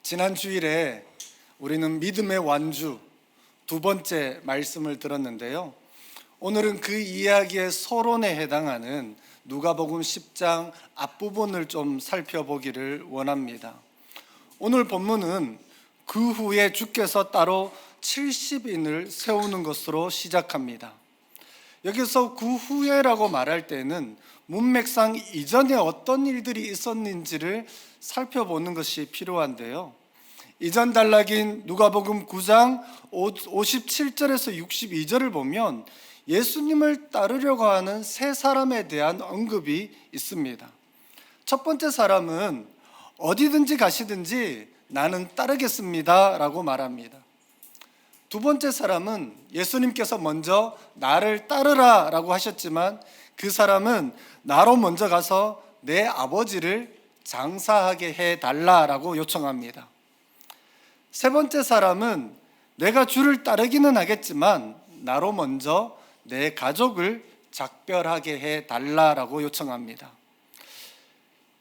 지난 주일에 우리는 믿음의 완주 두 번째 말씀을 들었는데요. 오늘은 그 이야기의 서론에 해당하는 누가복음 10장 앞부분을 좀 살펴보기를 원합니다. 오늘 본문은 그 후에 주께서 따로 70인을 세우는 것으로 시작합니다. 여기서 그 후에라고 말할 때는 문맥상 이전에 어떤 일들이 있었는지를 살펴보는 것이 필요한데요. 이전 단락인 누가복음 9장 57절에서 62절을 보면 예수님을 따르려고 하는 세 사람에 대한 언급이 있습니다. 첫 번째 사람은 어디든지 가시든지 나는 따르겠습니다 라고 말합니다. 두 번째 사람은 예수님께서 먼저 나를 따르라 라고 하셨지만 그 사람은 나로 먼저 가서 내 아버지를 장사하게 해달라라고 요청합니다. 세 번째 사람은 내가 주를 따르기는 하겠지만 나로 먼저 내 가족을 작별하게 해달라라고 요청합니다.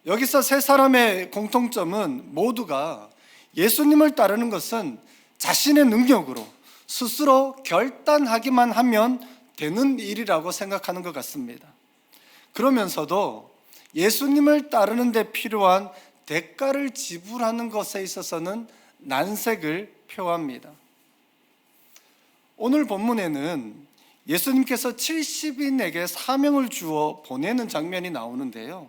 여기서 세 사람의 공통점은 모두가 예수님을 따르는 것은 자신의 능력으로 스스로 결단하기만 하면 되는 일이라고 생각하는 것 같습니다. 그러면서도 예수님을 따르는 데 필요한 대가를 지불하는 것에 있어서는 난색을 표합니다. 오늘 본문에는 예수님께서 70인에게 사명을 주어 보내는 장면이 나오는데요.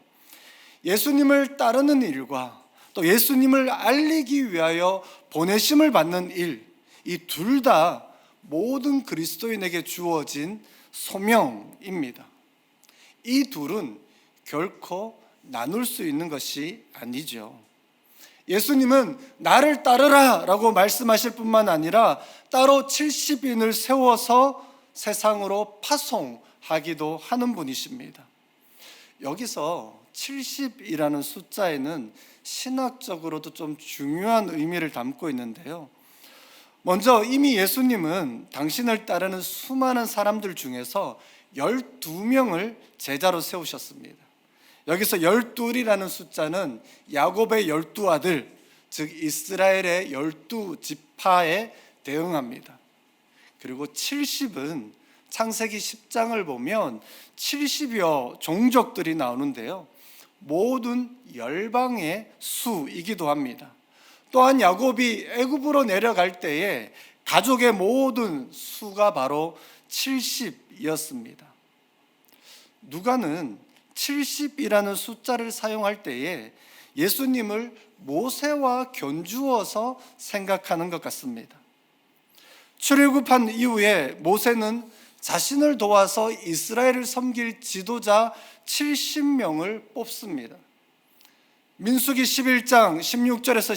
예수님을 따르는 일과 또 예수님을 알리기 위하여 보내심을 받는 일, 이 둘 다 모든 그리스도인에게 주어진 소명입니다. 이 둘은 결코 나눌 수 있는 것이 아니죠. 예수님은 나를 따르라 라고 말씀하실 뿐만 아니라 따로 70인을 세워서 세상으로 파송하기도 하는 분이십니다. 여기서 70이라는 숫자에는 신학적으로도 좀 중요한 의미를 담고 있는데요. 먼저 이미 예수님은 당신을 따르는 수많은 사람들 중에서 12명을 제자로 세우셨습니다. 여기서 12이라는 숫자는 야곱의 12아들, 즉 이스라엘의 12지파에 대응합니다. 그리고 70은 창세기 10장을 보면 70여 종족들이 나오는데요. 모든 열방의 수이기도 합니다. 또한 야곱이 애굽으로 내려갈 때에 가족의 모든 수가 바로 70이었습니다. 누가는 70이라는 숫자를 사용할 때에 예수님을 모세와 견주어서 생각하는 것 같습니다. 출애굽한 이후에 모세는 자신을 도와서 이스라엘을 섬길 지도자 70명을 뽑습니다. 민수기 11장 16절에서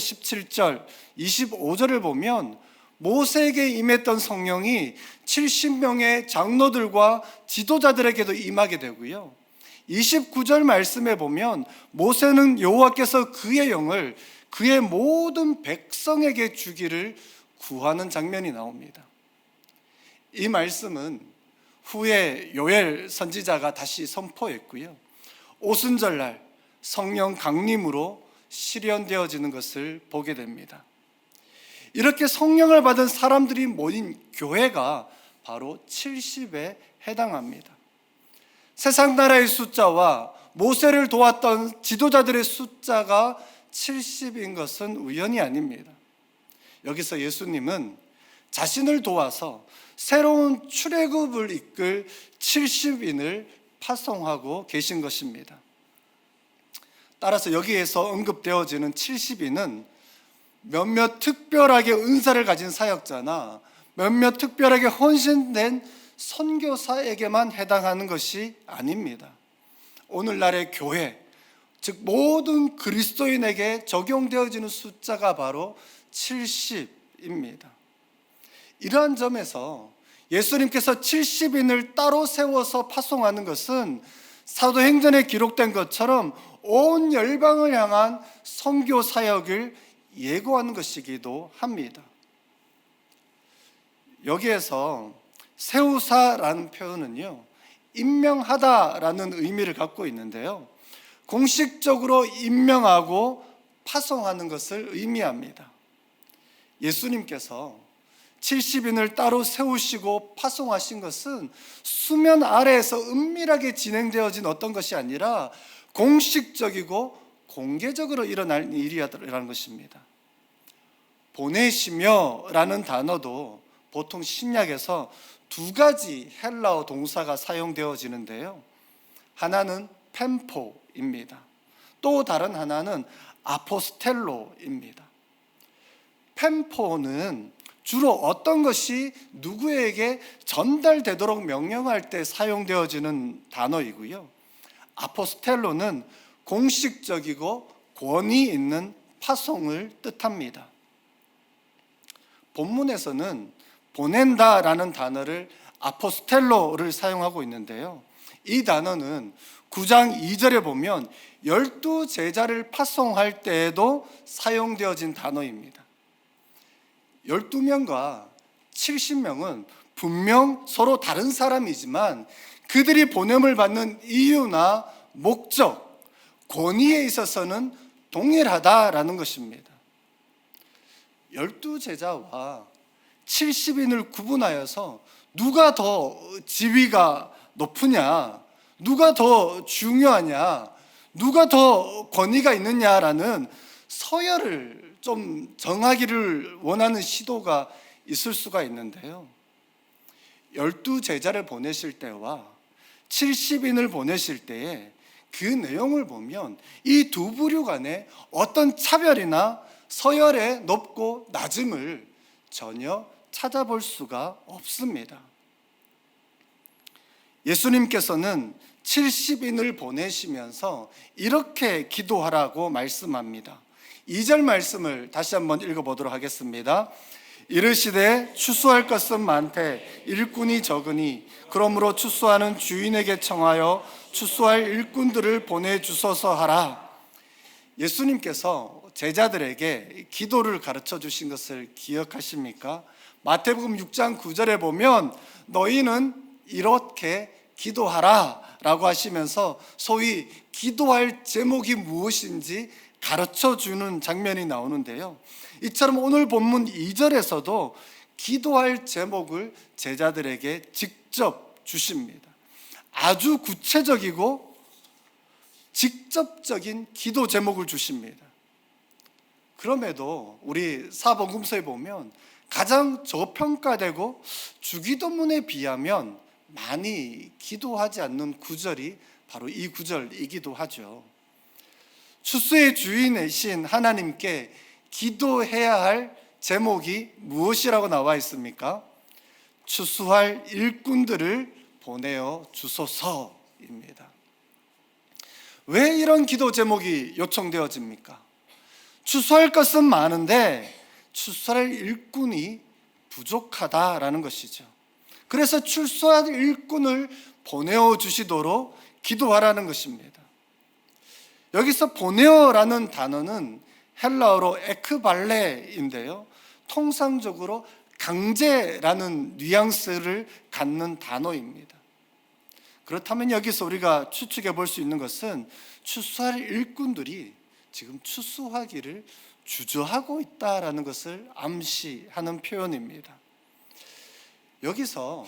17절, 25절을 보면 모세에게 임했던 성령이 70명의 장로들과 지도자들에게도 임하게 되고요. 29절 말씀에 보면 모세는 여호와께서 그의 영을 그의 모든 백성에게 주기를 구하는 장면이 나옵니다. 이 말씀은 후에 요엘 선지자가 다시 선포했고요. 오순절날 성령 강림으로 실현되어지는 것을 보게 됩니다. 이렇게 성령을 받은 사람들이 모인 교회가 바로 70에 해당합니다. 세상 나라의 숫자와 모세를 도왔던 지도자들의 숫자가 70인 것은 우연이 아닙니다. 여기서 예수님은 자신을 도와서 새로운 출애굽을 이끌 70인을 파송하고 계신 것입니다. 따라서 여기에서 언급되어지는 70인은 몇몇 특별하게 은사를 가진 사역자나 몇몇 특별하게 헌신된 선교사에게만 해당하는 것이 아닙니다. 오늘날의 교회, 즉 모든 그리스도인에게 적용되어지는 숫자가 바로 70입니다. 이러한 점에서 예수님께서 70인을 따로 세워서 파송하는 것은 사도행전에 기록된 것처럼 온 열방을 향한 선교 사역을 예고하는 것이기도 합니다. 여기에서 세우사라는 표현은요, 임명하다라는 의미를 갖고 있는데요. 공식적으로 임명하고 파송하는 것을 의미합니다. 예수님께서 70인을 따로 세우시고 파송하신 것은 수면 아래에서 은밀하게 진행되어진 어떤 것이 아니라 공식적이고 공개적으로 일어날 일이라는 것입니다. 보내시며라는 단어도 보통 신약에서 두 가지 헬라어 동사가 사용되어지는데요. 하나는 펜포입니다. 또 다른 하나는 아포스텔로입니다. 펜포는 주로 어떤 것이 누구에게 전달되도록 명령할 때 사용되어지는 단어이고요. 아포스텔로는 공식적이고 권위 있는 파송을 뜻합니다. 본문에서는 보낸다라는 단어를 아포스텔로를 사용하고 있는데요. 이 단어는 9장 2절에 보면 12제자를 파송할 때에도 사용되어진 단어입니다. 12명과 70명은 분명 서로 다른 사람이지만 그들이 보냄을 받는 이유나 목적, 권위에 있어서는 동일하다라는 것입니다. 12제자와 70인을 구분하여서 누가 더 지위가 높으냐, 누가 더 중요하냐, 누가 더 권위가 있느냐라는 서열을 좀 정하기를 원하는 시도가 있을 수가 있는데요. 12제자를 보내실 때와 70인을 보내실 때에 그 내용을 보면 이 두 부류 간에 어떤 차별이나 서열의 높고 낮음을 전혀 찾아볼 수가 없습니다. 예수님께서는 70인을 보내시면서 이렇게 기도하라고 말씀합니다. 2절 말씀을 다시 한번 읽어보도록 하겠습니다. 이르시되 추수할 것은 많되 일꾼이 적으니 그러므로 추수하는 주인에게 청하여 추수할 일꾼들을 보내주소서 하라. 예수님께서 제자들에게 기도를 가르쳐 주신 것을 기억하십니까? 마태복음 6장 9절에 보면 너희는 이렇게 기도하라 라고 하시면서 소위 기도할 제목이 무엇인지 가르쳐 주는 장면이 나오는데요. 이처럼 오늘 본문 2절에서도 기도할 제목을 제자들에게 직접 주십니다. 아주 구체적이고 직접적인 기도 제목을 주십니다. 그럼에도 우리 사복음서에 보면 가장 저평가되고 주기도문에 비하면 많이 기도하지 않는 구절이 바로 이 구절이기도 하죠. 추수의 주인이신 하나님께 기도해야 할 제목이 무엇이라고 나와 있습니까? 추수할 일꾼들을 보내어 주소서입니다. 왜 이런 기도 제목이 요청되어집니까? 추수할 것은 많은데 추수할 일꾼이 부족하다라는 것이죠. 그래서 추수할 일꾼을 보내어 주시도록 기도하라는 것입니다. 여기서 보내어라는 단어는 헬라어로 에크발레인데요. 통상적으로 강제라는 뉘앙스를 갖는 단어입니다. 그렇다면 여기서 우리가 추측해 볼 수 있는 것은 추수할 일꾼들이 지금 추수하기를 주저하고 있다라는 것을 암시하는 표현입니다. 여기서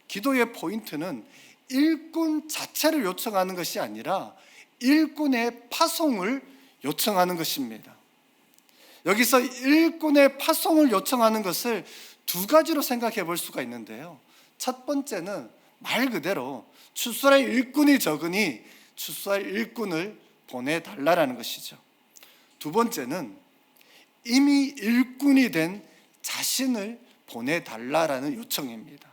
기도의 포인트는 일꾼 자체를 요청하는 것이 아니라 일꾼의 파송을 요청하는 것입니다. 여기서 일꾼의 파송을 요청하는 것을 두 가지로 생각해 볼 수가 있는데요. 첫 번째는 말 그대로 추수할 일꾼이 적으니 추수할 일꾼을 보내달라는 것이죠. 두 번째는 이미 일꾼이 된 자신을 보내달라는 요청입니다.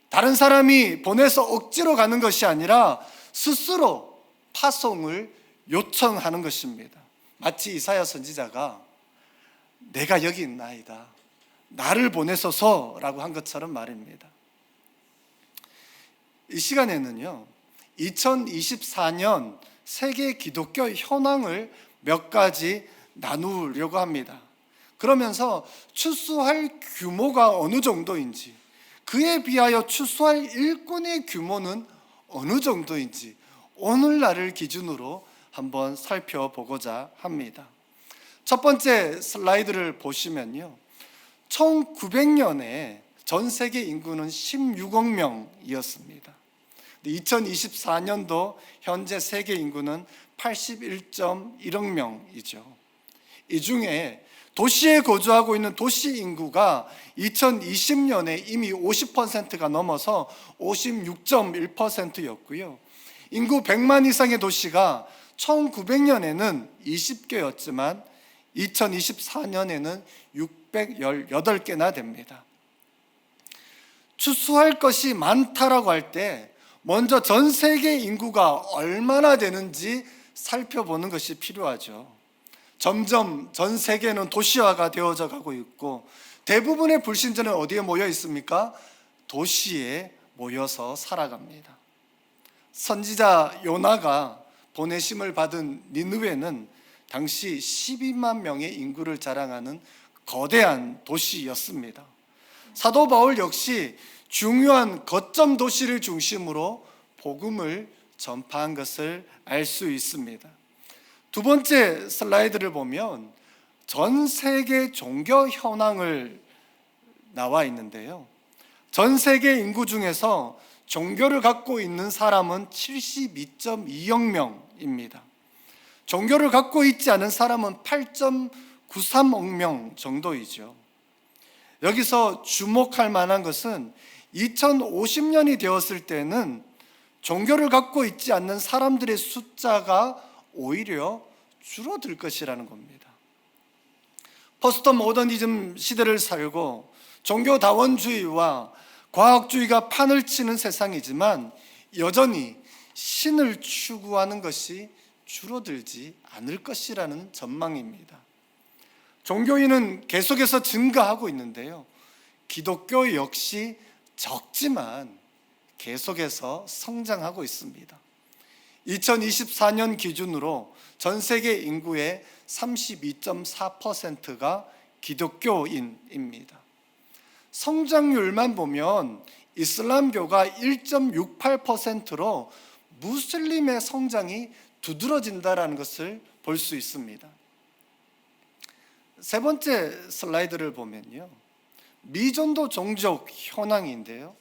다른 사람이 보내서 억지로 가는 것이 아니라 스스로 파송을 요청하는 것입니다. 마치 이사야 선지자가 내가 여기 있나이다, 나를 보내소서라고 한 것처럼 말입니다. 이 시간에는요, 2024년 세계 기독교 현황을 몇 가지 나누려고 합니다. 그러면서 추수할 규모가 어느 정도인지, 그에 비하여 추수할 일꾼의 규모는 어느 정도인지 오늘날을 기준으로 한번 살펴보고자 합니다. 첫 번째 슬라이드를 보시면요, 1900년에 전 세계 인구는 16억 명이었습니다. 2024년도 현재 세계 인구는 81.1억 명이죠. 이 중에 도시에 거주하고 있는 도시 인구가 2020년에 이미 50%가 넘어서 56.1%였고요. 인구 100만 이상의 도시가 1900년에는 20개였지만 2024년에는 618개나 됩니다. 추수할 것이 많다라고 할 때 먼저 전 세계 인구가 얼마나 되는지 살펴보는 것이 필요하죠. 점점 전 세계는 도시화가 되어져 가고 있고 대부분의 불신자는 어디에 모여 있습니까? 도시에 모여서 살아갑니다. 선지자 요나가 보내심을 받은 니느웨는 당시 12만 명의 인구를 자랑하는 거대한 도시였습니다. 사도 바울 역시 중요한 거점 도시를 중심으로 복음을 전파한 것을 알 수 있습니다. 두 번째 슬라이드를 보면 전 세계 종교 현황을 나와 있는데요. 전 세계 인구 중에서 종교를 갖고 있는 사람은 72.2억 명입니다. 종교를 갖고 있지 않은 사람은 8.93억 명 정도이죠. 여기서 주목할 만한 것은 2050년이 되었을 때는 종교를 갖고 있지 않는 사람들의 숫자가 오히려 줄어들 것이라는 겁니다. 포스트 모더니즘 시대를 살고 종교다원주의와 과학주의가 판을 치는 세상이지만 여전히 신을 추구하는 것이 줄어들지 않을 것이라는 전망입니다. 종교인은 계속해서 증가하고 있는데요, 기독교 역시 적지만 계속해서 성장하고 있습니다. 2024년 기준으로 전 세계 인구의 32.4%가 기독교인입니다. 성장률만 보면 이슬람교가 1.68%로 무슬림의 성장이 두드러진다는 것을 볼 수 있습니다. 세 번째 슬라이드를 보면요, 미전도 종족 현황인데요,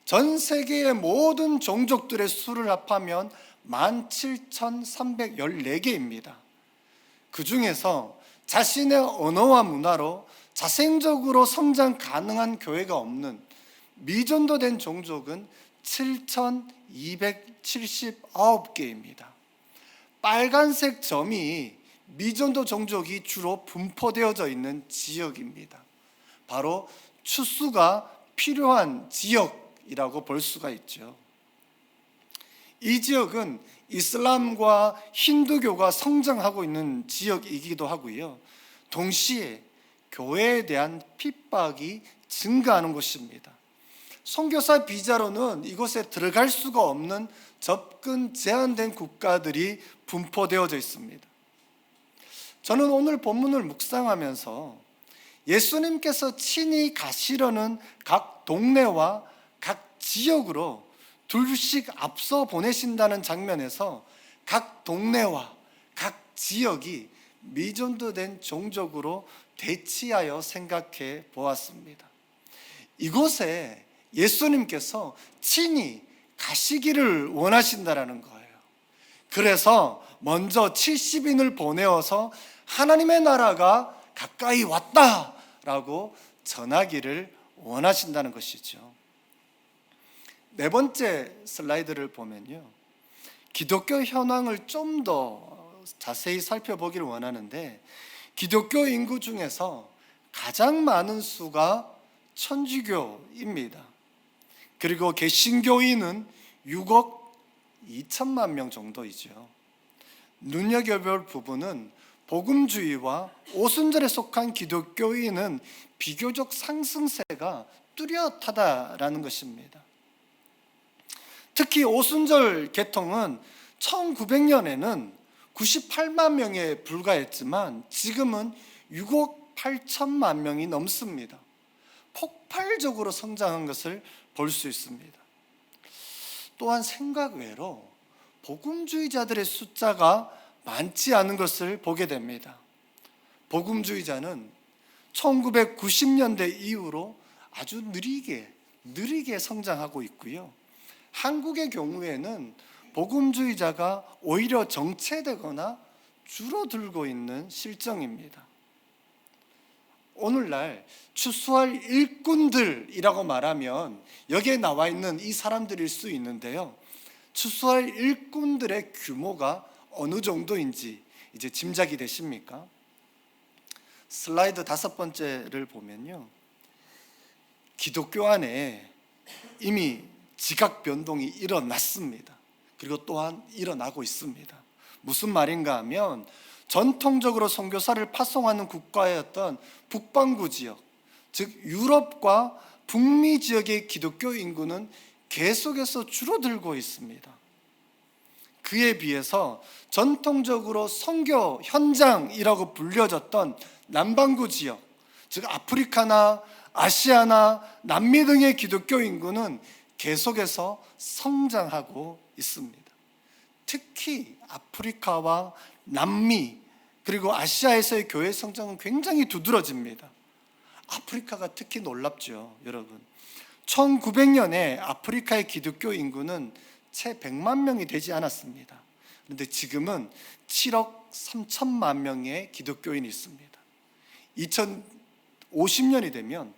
전 세계의 모든 종족들의 수를 합하면 17,314개입니다. 그 중에서 자신의 언어와 문화로 자생적으로 성장 가능한 교회가 없는 미전도된 종족은 7,279개입니다. 빨간색 점이 미전도 종족이 주로 분포되어져 있는 지역입니다. 바로 추수가 필요한 지역이라고 볼 수가 있죠. 이 지역은 이슬람과 힌두교가 성장하고 있는 지역이기도 하고요, 동시에 교회에 대한 핍박이 증가하는 곳입니다. 선교사 비자로는 이곳에 들어갈 수가 없는 접근 제한된 국가들이 분포되어져 있습니다. 저는 오늘 본문을 묵상하면서 예수님께서 친히 가시려는 각 동네와 각 지역으로 둘씩 앞서 보내신다는 장면에서 각 동네와 각 지역이 미전도된 종족으로 대치하여 생각해 보았습니다. 이곳에 예수님께서 친히 가시기를 원하신다라는 거예요. 그래서 먼저 70인을 보내어서 하나님의 나라가 가까이 왔다라고 전하기를 원하신다는 것이죠. 네 번째 슬라이드를 보면요, 기독교 현황을 좀 더 자세히 살펴보기를 원하는데, 기독교 인구 중에서 가장 많은 수가 천주교입니다. 그리고 개신교인은 6억 2천만 명 정도이죠. 눈여겨볼 부분은 복음주의와 오순절에 속한 기독교인은 비교적 상승세가 뚜렷하다라는 것입니다. 특히 오순절 계통은 1900년에는 98만 명에 불과했지만 지금은 6억 8천만 명이 넘습니다. 폭발적으로 성장한 것을 볼 수 있습니다. 또한 생각 외로 복음주의자들의 숫자가 많지 않은 것을 보게 됩니다. 복음주의자는 1990년대 이후로 아주 느리게 성장하고 있고요. 한국의 경우에는 복음주의자가 오히려 정체되거나 줄어들고 있는 실정입니다. 오늘날 추수할 일꾼들이라고 말하면 여기에 나와 있는 이 사람들일 수 있는데요. 추수할 일꾼들의 규모가 어느 정도인지 이제 짐작이 되십니까? 슬라이드 5번째를 보면요, 기독교 안에 이미 지각 변동이 일어났습니다. 그리고 또한 일어나고 있습니다. 무슨 말인가 하면 전통적으로 선교사를 파송하는 국가였던 북반구 지역, 즉 유럽과 북미 지역의 기독교 인구는 계속해서 줄어들고 있습니다. 그에 비해서 전통적으로 선교 현장이라고 불려졌던 남반구 지역, 즉 아프리카나 아시아나 남미 등의 기독교 인구는 계속해서 성장하고 있습니다. 특히 아프리카와 남미 그리고 아시아에서의 교회 성장은 굉장히 두드러집니다. 아프리카가 특히 놀랍죠, 여러분. 1900년에 아프리카의 기독교 인구는 채 100만 명이 되지 않았습니다. 그런데 지금은 7억 3천만 명의 기독교인이 있습니다. 2050년이 되면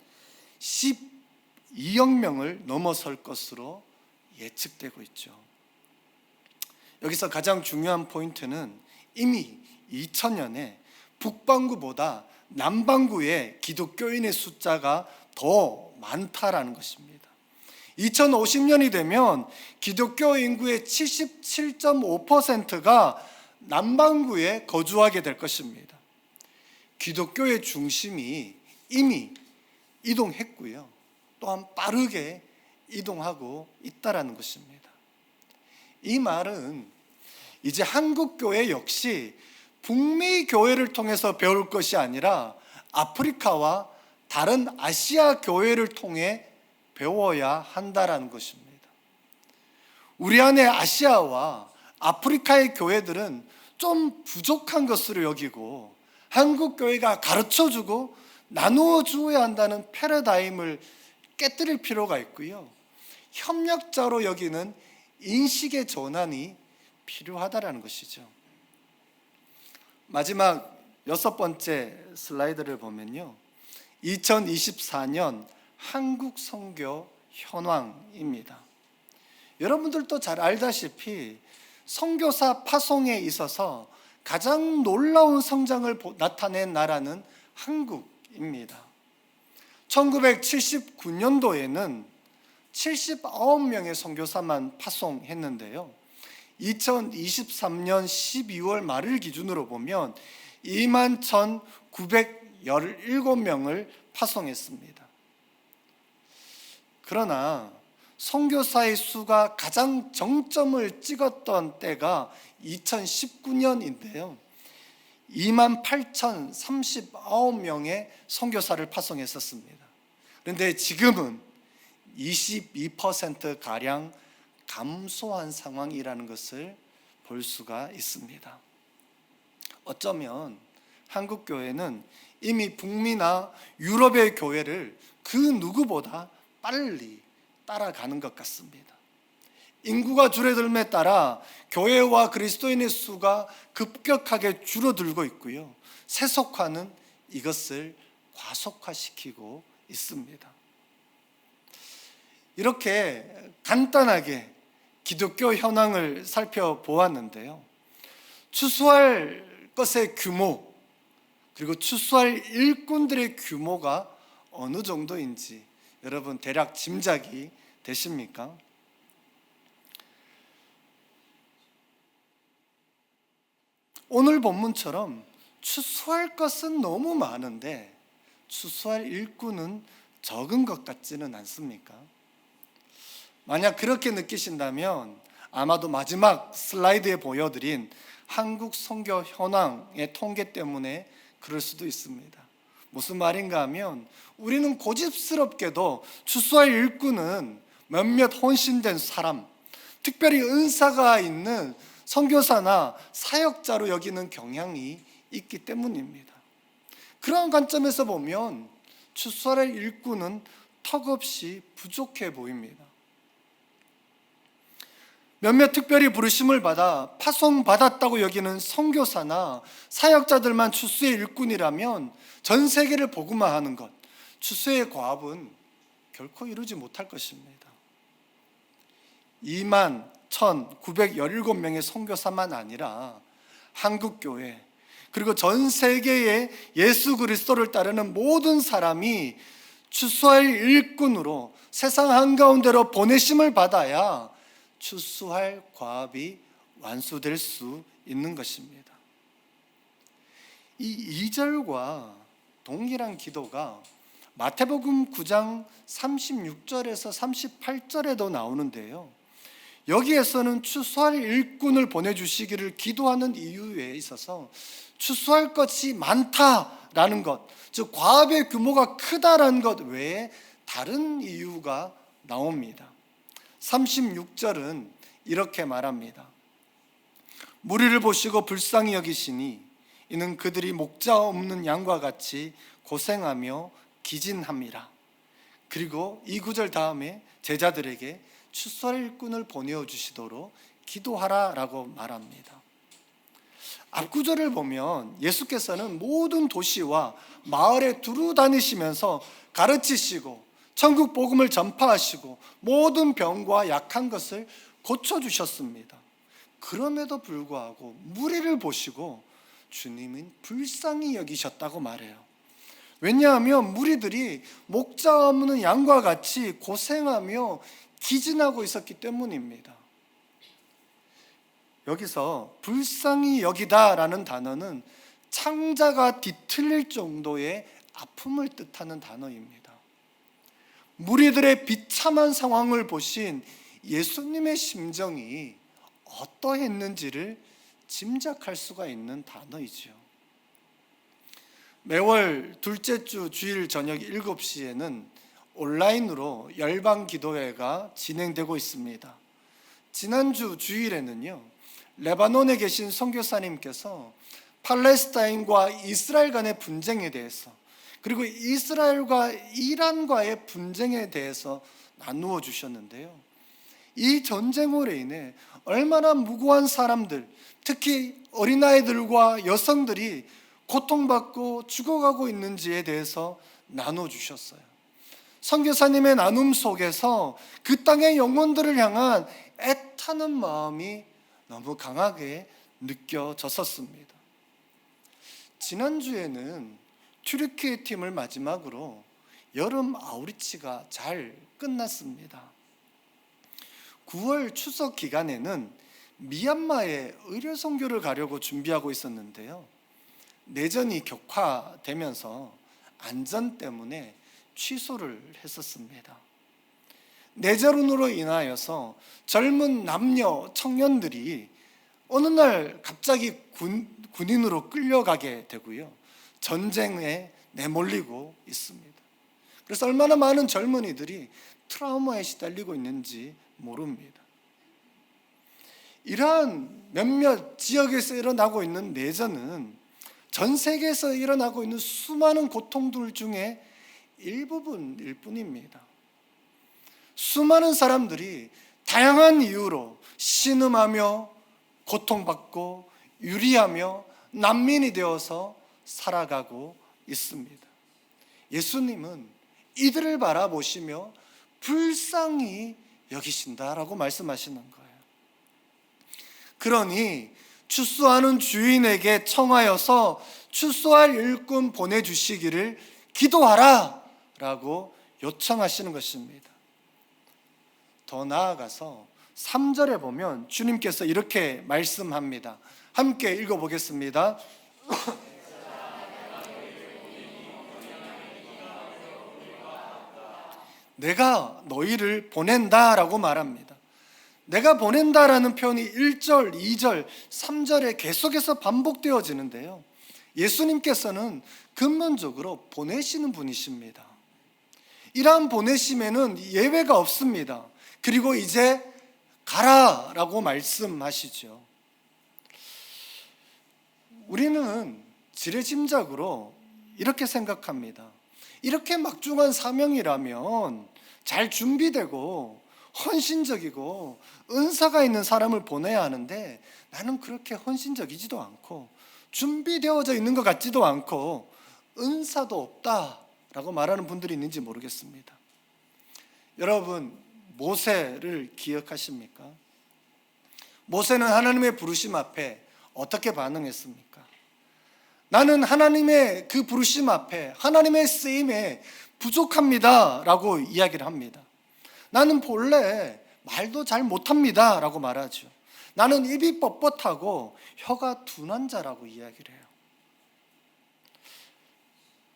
12억 명을 넘어설 것으로 예측되고 있죠. 여기서 가장 중요한 포인트는 이미 2000년에 북반구보다 남반구의 기독교인의 숫자가 더 많다라는 것입니다. 2050년이 되면 기독교 인구의 77.5%가 남반구에 거주하게 될 것입니다. 기독교의 중심이 이미 이동했고요. 또한 빠르게 이동하고 있다라는 것입니다. 이 말은 이제 한국교회 역시 북미 교회를 통해서 배울 것이 아니라 아프리카와 다른 아시아 교회를 통해 배워야 한다라는 것입니다. 우리 안에 아시아와 아프리카의 교회들은 좀 부족한 것으로 여기고 한국 교회가 가르쳐주고 나누어 주어야 한다는 패러다임을 깨뜨릴 필요가 있고요. 협력자로 여기는 인식의 전환이 필요하다라는 것이죠. 마지막 6번째 슬라이드를 보면요, 2024년 한국 선교 현황입니다. 여러분들도 잘 알다시피 선교사 파송에 있어서 가장 놀라운 성장을 나타낸 나라는 한국입니다. 1979년도에는 79명의 선교사만 파송했는데요, 2023년 12월 말을 기준으로 보면 21,917명을 파송했습니다. 그러나 선교사의 수가 가장 정점을 찍었던 때가 2019년인데요. 28,039명의 선교사를 파송했었습니다. 그런데 지금은 22%가량 감소한 상황이라는 것을 볼 수가 있습니다. 어쩌면 한국 교회는 이미 북미나 유럽의 교회를 그 누구보다 빨리 따라가는 것 같습니다. 인구가 줄어들음에 따라 교회와 그리스도인의 수가 급격하게 줄어들고 있고요, 세속화는 이것을 과속화시키고 있습니다. 이렇게 간단하게 기독교 현황을 살펴보았는데요, 추수할 것의 규모 그리고 추수할 일꾼들의 규모가 어느 정도인지 여러분 대략 짐작이 되십니까? 오늘 본문처럼 추수할 것은 너무 많은데 추수할 일꾼은 적은 것 같지는 않습니까? 만약 그렇게 느끼신다면 아마도 마지막 슬라이드에 보여드린 한국 선교 현황의 통계 때문에 그럴 수도 있습니다. 무슨 말인가 하면 우리는 고집스럽게도 추수할 일꾼은 몇몇 헌신된 사람, 특별히 은사가 있는 선교사나 사역자로 여기는 경향이 있기 때문입니다. 그런 관점에서 보면 추수할 일꾼은 턱없이 부족해 보입니다. 몇몇 특별히 부르심을 받아 파송받았다고 여기는 선교사나 사역자들만 추수의 일꾼이라면 전 세계를 복음화하는 것, 추수의 과업은 결코 이루지 못할 것입니다. 21,917명의 선교사만 아니라 한국교회, 그리고 전 세계의 예수 그리스도를 따르는 모든 사람이 추수할 일꾼으로 세상 한가운데로 보내심을 받아야 추수할 과업이 완수될 수 있는 것입니다. 이 2절과 동일한 기도가 마태복음 9장 36절에서 38절에도 나오는데요, 여기에서는 추수할 일꾼을 보내주시기를 기도하는 이유에 있어서 추수할 것이 많다라는 것, 즉 과업의 규모가 크다라는 것 외에 다른 이유가 나옵니다. 36절은 이렇게 말합니다. 무리를 보시고 불쌍히 여기시니 이는 그들이 목자 없는 양과 같이 고생하며 기진함이라. 그리고 이 구절 다음에 제자들에게 추수할 일꾼을 보내어 주시도록 기도하라라고 말합니다. 앞구절을 보면 예수께서는 모든 도시와 마을에 두루 다니시면서 가르치시고 천국 복음을 전파하시고 모든 병과 약한 것을 고쳐주셨습니다. 그럼에도 불구하고 무리를 보시고 주님은 불쌍히 여기셨다고 말해요. 왜냐하면 무리들이 목자 없는 양과 같이 고생하며 기진하고 있었기 때문입니다. 여기서 불쌍히 여기다라는 단어는 창자가 뒤틀릴 정도의 아픔을 뜻하는 단어입니다. 무리들의 비참한 상황을 보신 예수님의 심정이 어떠했는지를 짐작할 수가 있는 단어이죠. 매월 둘째 주 주일 저녁 7시에는 온라인으로 열방 기도회가 진행되고 있습니다. 지난주 주일에는요, 레바논에 계신 선교사님께서 팔레스타인과 이스라엘 간의 분쟁에 대해서, 그리고 이스라엘과 이란과의 분쟁에 대해서 나누어 주셨는데요, 이 전쟁으로 인해 얼마나 무고한 사람들, 특히 어린아이들과 여성들이 고통받고 죽어가고 있는지에 대해서 나눠 주셨어요. 선교사님의 나눔 속에서 그 땅의 영혼들을 향한 애타는 마음이 너무 강하게 느껴졌었습니다. 지난주에는 튀르키예 팀을 마지막으로 여름 아우리치가 잘 끝났습니다. 9월 추석 기간에는 미얀마에 의료 선교를 가려고 준비하고 있었는데요, 내전이 격화되면서 안전 때문에 취소를 했었습니다. 내전으로 인하여서 젊은 남녀 청년들이 어느 날 갑자기 군인으로 끌려가게 되고요, 전쟁에 내몰리고 있습니다. 그래서 얼마나 많은 젊은이들이 트라우마에 시달리고 있는지 모릅니다. 이러한 몇몇 지역에서 일어나고 있는 내전은 전 세계에서 일어나고 있는 수많은 고통들 중에 일부분일 뿐입니다. 수많은 사람들이 다양한 이유로 신음하며 고통받고 유리하며 난민이 되어서 살아가고 있습니다. 예수님은 이들을 바라보시며 불쌍히 여기신다라고 말씀하시는 거예요. 그러니 추수하는 주인에게 청하여서 추수할 일꾼 보내주시기를 기도하라 라고 요청하시는 것입니다. 더 나아가서 3절에 보면 주님께서 이렇게 말씀합니다. 함께 읽어보겠습니다. 내가 너희를 보낸다라고 말합니다. 내가 보낸다라는 표현이 1절, 2절, 3절에 계속해서 반복되어지는데요, 예수님께서는 근본적으로 보내시는 분이십니다. 이러한 보내심에는 예외가 없습니다. 그리고 이제 가라라고 말씀하시죠. 우리는 지레짐작으로 이렇게 생각합니다. 이렇게 막중한 사명이라면 잘 준비되고 헌신적이고 은사가 있는 사람을 보내야 하는데 나는 그렇게 헌신적이지도 않고 준비되어져 있는 것 같지도 않고 은사도 없다라고 말하는 분들이 있는지 모르겠습니다. 여러분, 모세를 기억하십니까? 모세는 하나님의 부르심 앞에 어떻게 반응했습니까? 나는 하나님의 그 부르심 앞에 하나님의 쓰임에 부족합니다 라고 이야기를 합니다. 나는 본래 말도 잘 못합니다 라고 말하죠. 나는 입이 뻣뻣하고 혀가 둔한 자라고 이야기를 해요.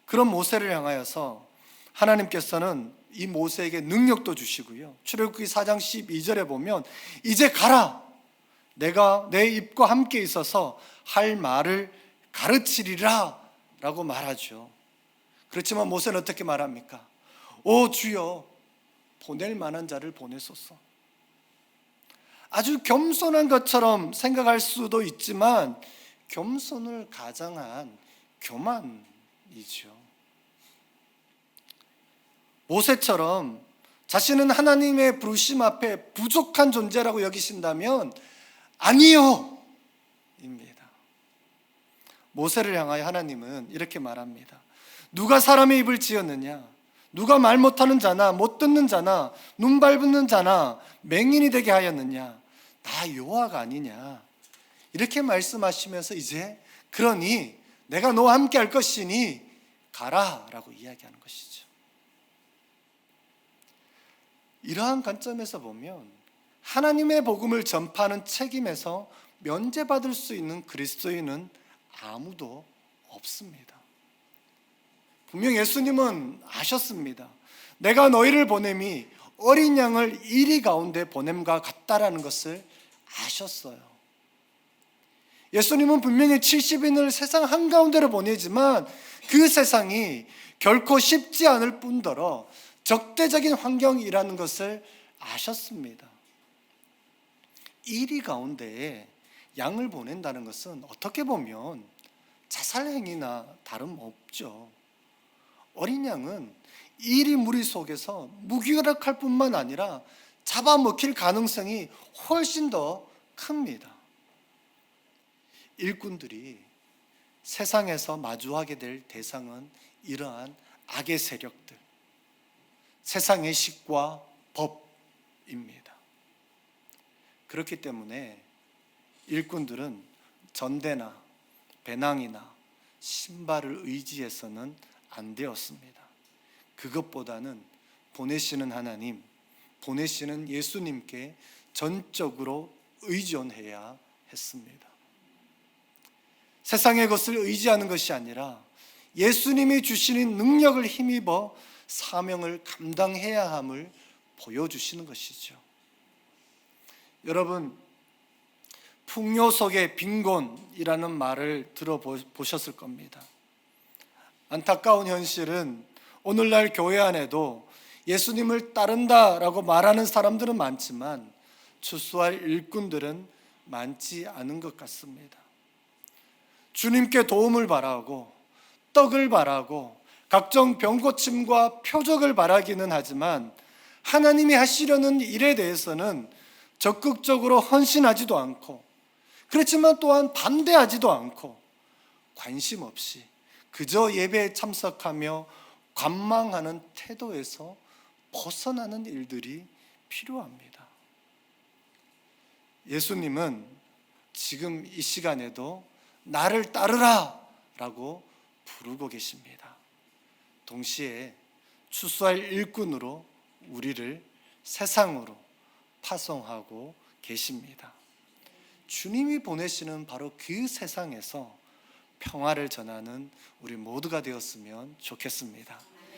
그런 모세를 향하여서 하나님께서는 이 모세에게 능력도 주시고요. 출애굽기 4장 12절에 보면 이제 가라, 내가 내 입과 함께 있어서 할 말을 가르치리라 라고 말하죠. 그렇지만 모세는 어떻게 말합니까? 오 주여, 보낼 만한 자를 보내소서. 아주 겸손한 것처럼 생각할 수도 있지만 겸손을 가장한 교만이죠. 모세처럼 자신은 하나님의 부르심 앞에 부족한 존재라고 여기신다면 아니요 입니다. 모세를 향하여 하나님은 이렇게 말합니다. 누가 사람의 입을 지었느냐? 누가 말 못하는 자나 못 듣는 자나 눈 밟는 자나 맹인이 되게 하였느냐? 나 여호와가 아니냐? 이렇게 말씀하시면서 이제 그러니 내가 너와 함께 할 것이니 가라 라고 이야기하는 것이죠. 이러한 관점에서 보면 하나님의 복음을 전파하는 책임에서 면제받을 수 있는 그리스도인은 아무도 없습니다. 분명 예수님은 아셨습니다. 내가 너희를 보냄이 어린 양을 이리 가운데 보냄과 같다라는 것을 아셨어요. 예수님은 분명히 70인을 세상 한가운데로 보내지만 그 세상이 결코 쉽지 않을 뿐더러 적대적인 환경이라는 것을 아셨습니다. 이리 가운데에 양을 보낸다는 것은 어떻게 보면 자살행위나 다름없죠. 어린 양은 이리 무리 속에서 무기력할 뿐만 아니라 잡아먹힐 가능성이 훨씬 더 큽니다. 일꾼들이 세상에서 마주하게 될 대상은 이러한 악의 세력들, 세상의 식과 법입니다. 그렇기 때문에 일꾼들은 전대나 배낭이나 신발을 의지해서는 안 되었습니다. 그것보다는 보내시는 하나님, 보내시는 예수님께 전적으로 의존해야 했습니다. 세상의 것을 의지하는 것이 아니라 예수님이 주시는 능력을 힘입어 사명을 감당해야 함을 보여주시는 것이죠. 여러분, 풍요 속의 빈곤이라는 말을 들어보셨을 겁니다. 안타까운 현실은 오늘날 교회 안에도 예수님을 따른다라고 말하는 사람들은 많지만 추수할 일꾼들은 많지 않은 것 같습니다. 주님께 도움을 바라고 떡을 바라고 각종 병고침과 표적을 바라기는 하지만 하나님이 하시려는 일에 대해서는 적극적으로 헌신하지도 않고 그렇지만 또한 반대하지도 않고 관심 없이 그저 예배에 참석하며 관망하는 태도에서 벗어나는 일들이 필요합니다. 예수님은 지금 이 시간에도 나를 따르라 라고 부르고 계십니다. 동시에 추수할 일꾼으로 우리를 세상으로 파송하고 계십니다. 주님이 보내시는 바로 그 세상에서 평화를 전하는 우리 모두가 되었으면 좋겠습니다.